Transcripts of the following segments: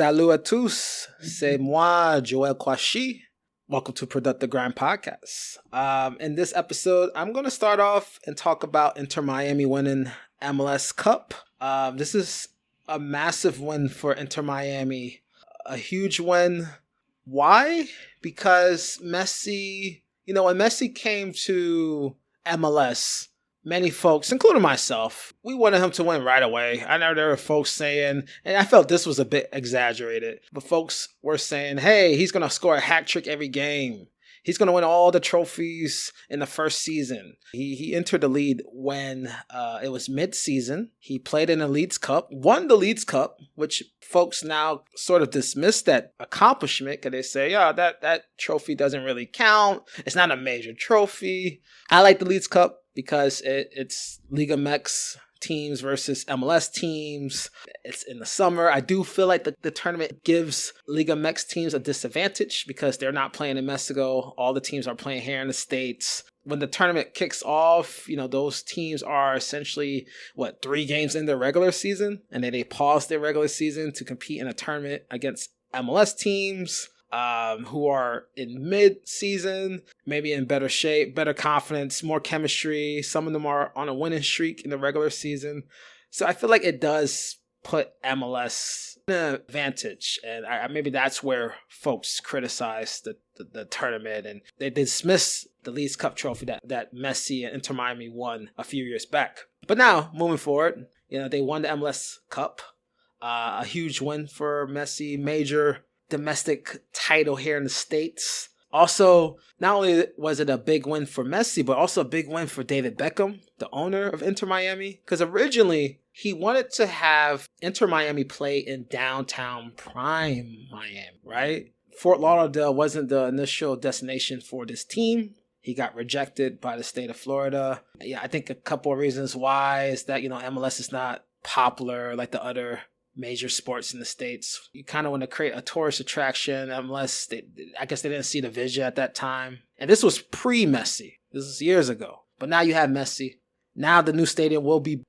Salut à tous, c'est moi, Joel Kwashi. Welcome to ProductiveGrind podcast. In this episode, I'm going to start off and talk about Inter Miami winning MLS Cup. This is a massive win for Inter Miami. A huge win. Why? Because Messi, when Messi came to MLS, many folks, including myself, we wanted him to win right away. I know there were folks saying, and I felt this was a bit exaggerated, but folks were saying, hey, he's going to score a hat trick every game. He's going to win all the trophies in the first season. He entered the league when it was mid-season. He played in the Leeds Cup, won the Leeds Cup, which folks now sort of dismiss that accomplishment because they say, yeah, that trophy doesn't really count. It's not a major trophy. I like the Leeds Cup because it's Liga MX teams versus MLS teams. It's in the summer. I do feel like the tournament gives Liga MX teams a disadvantage because they're not playing in Mexico. All the teams are playing here in the States. When the tournament kicks off, those teams are essentially, 3 games in their regular season, and then they pause their regular season to compete in a tournament against MLS teams who are in mid-season, maybe in better shape, better confidence, more chemistry. Some of them are on a winning streak in the regular season. So I feel like it does put MLS in an advantage. And maybe that's where folks criticize the tournament. And they dismiss the Leeds Cup trophy that Messi and Inter Miami won a few years back. But now, moving forward, they won the MLS Cup. A huge win for Messi, major domestic title here in the States. Also, not only was it a big win for Messi, but also a big win for David Beckham, the owner of Inter Miami. Because originally, he wanted to have Inter Miami play in downtown prime Miami, right? Fort Lauderdale wasn't the initial destination for this team. He got rejected by the state of Florida. Yeah, I think a couple of reasons why is that, MLS is not popular like the other major sports in the States. You kind of want to create a tourist attraction unless I guess they didn't see the vision at that time. And this was pre-Messi. This was years ago. But now you have Messi. Now the new stadium will be,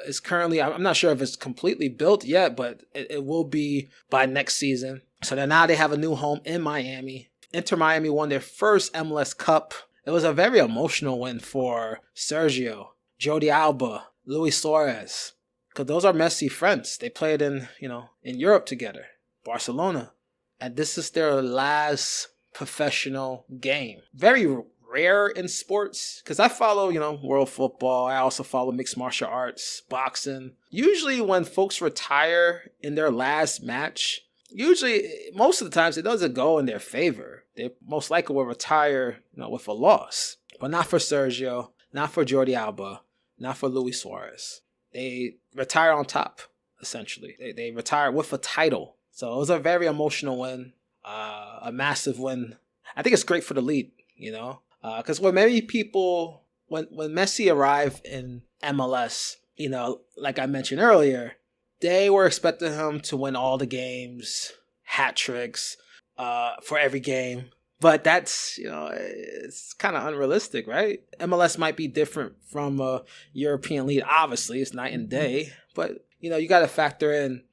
is currently, I'm not sure if it's completely built yet, but it will be by next season. So then now they have a new home in Miami. Inter Miami won their first MLS Cup. It was a very emotional win for Sergio, Jordi Alba, Luis Suarez. Because those are Messi friends. They played in Europe together, Barcelona. And this is their last professional game. Very rare in sports. Because I follow, world football. I also follow mixed martial arts, boxing. Usually when folks retire in their last match, most of the times it doesn't go in their favor. They most likely will retire, with a loss. But not for Sergio, not for Jordi Alba, not for Luis Suarez. They retire on top, essentially. They retire with a title. So it was a very emotional win, a massive win. I think it's great for the league, because when many people, when Messi arrived in MLS, like I mentioned earlier, they were expecting him to win all the games, hat tricks for every game. But that's, it's kind of unrealistic, right? MLS might be different from a European league. Obviously, it's night and day. But, you got to factor in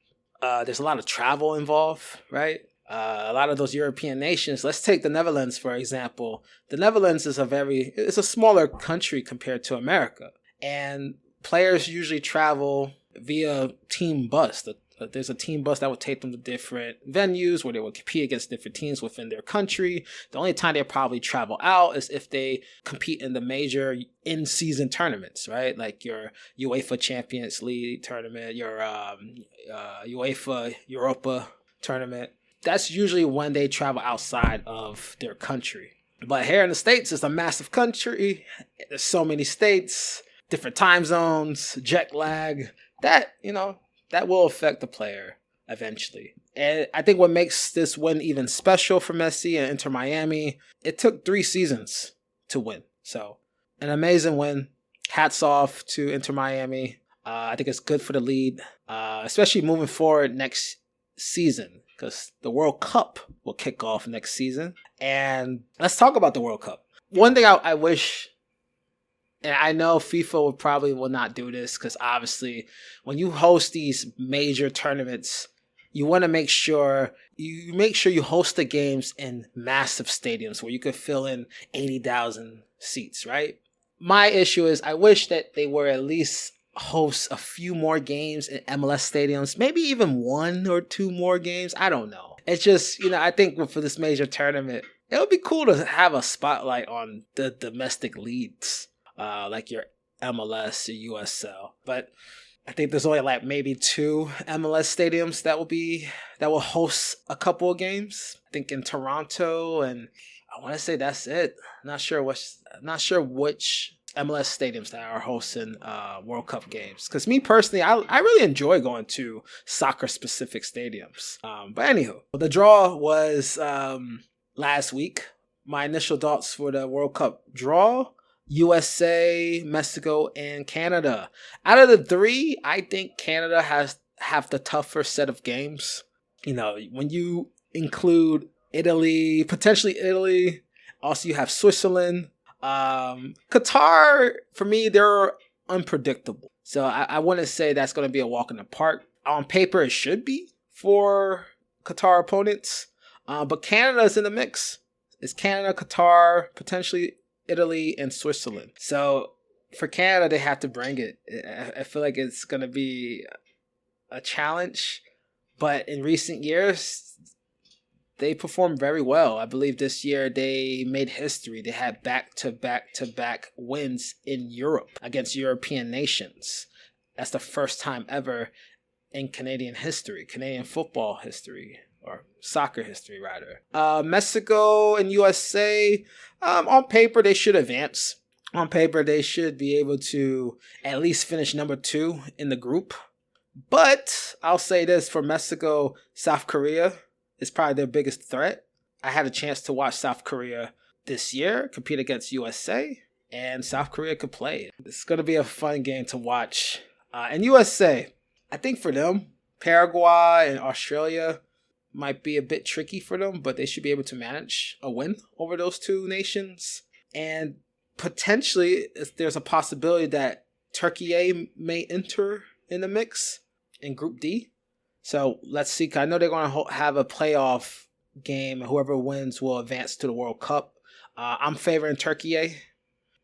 there's a lot of travel involved, right? A lot of those European nations. Let's take the Netherlands, for example. The Netherlands is it's a smaller country compared to America. And players usually travel via team bus. There's a team bus that would take them to different venues where they would compete against different teams within their country. The only time they probably travel out is if they compete in the major in-season tournaments, right? Like your UEFA Champions League tournament, your UEFA Europa tournament. That's usually when they travel outside of their country. But here in the States, it's a massive country. There's so many states, different time zones, jet lag. That will affect the player eventually. And I think what makes this win even special for Messi and Inter Miami, it took 3 seasons to win. So an amazing win. Hats off to Inter Miami. I think it's good for the league, especially moving forward next season because the World Cup will kick off next season. And let's talk about the World Cup. One thing I wish And I know FIFA will not do this because obviously when you host these major tournaments, you want to make sure you host the games in massive stadiums where you could fill in 80,000 seats, right? My issue is I wish that they were at least host a few more games in MLS stadiums, maybe even 1 or 2 more games. I don't know. It's just, I think for this major tournament, it would be cool to have a spotlight on the domestic leagues, like your MLS or USL. But I think there's only like maybe 2 MLS stadiums that will host a couple of games. I think in Toronto, and I want to say that's it. Not sure which MLS stadiums that are hosting World Cup games. Because me personally, I really enjoy going to soccer-specific stadiums. But anywho, the draw was last week. My initial thoughts for the World Cup draw: USA, Mexico, and Canada. Out of the 3, I think Canada have the tougher set of games. When you include Italy, potentially Italy, also you have Switzerland. Qatar, for me, they're unpredictable. So I wouldn't say that's going to be a walk in the park. On paper, it should be for Qatar opponents. But Canada's in the mix. It's Canada, Qatar, potentially Italy, and Switzerland. So for Canada, they have to bring it. I feel like it's going to be a challenge. But in recent years, they performed very well. I believe this year they made history. They had back-to-back-to-back wins in Europe against European nations. That's the first time ever in Canadian history, Canadian football history, or soccer history, rather. Mexico and USA, on paper, they should advance. On paper, they should be able to at least finish number 2 in the group. But I'll say this, for Mexico, South Korea is probably their biggest threat. I had a chance to watch South Korea this year compete against USA, and South Korea could play. It's going to be a fun game to watch. And USA, I think for them, Paraguay and Australia might be a bit tricky for them, but they should be able to manage a win over those 2 nations. And potentially, there's a possibility that Turkey may enter in the mix in Group D. So let's see. I know they're going to have a playoff game. Whoever wins will advance to the World Cup. I'm favoring Turkey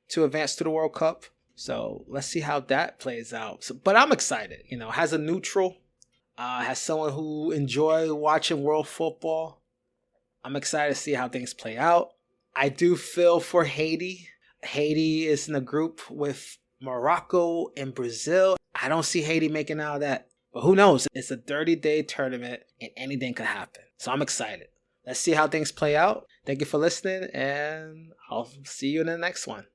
to advance to the World Cup. So let's see how that plays out. But I'm excited. Has a neutral, has someone who enjoy watching world football. I'm excited to see how things play out. I do feel for Haiti. Haiti is in a group with Morocco and Brazil. I don't see Haiti making out of that. But who knows? It's a 30-day tournament and anything could happen. So I'm excited. Let's see how things play out. Thank you for listening, and I'll see you in the next one.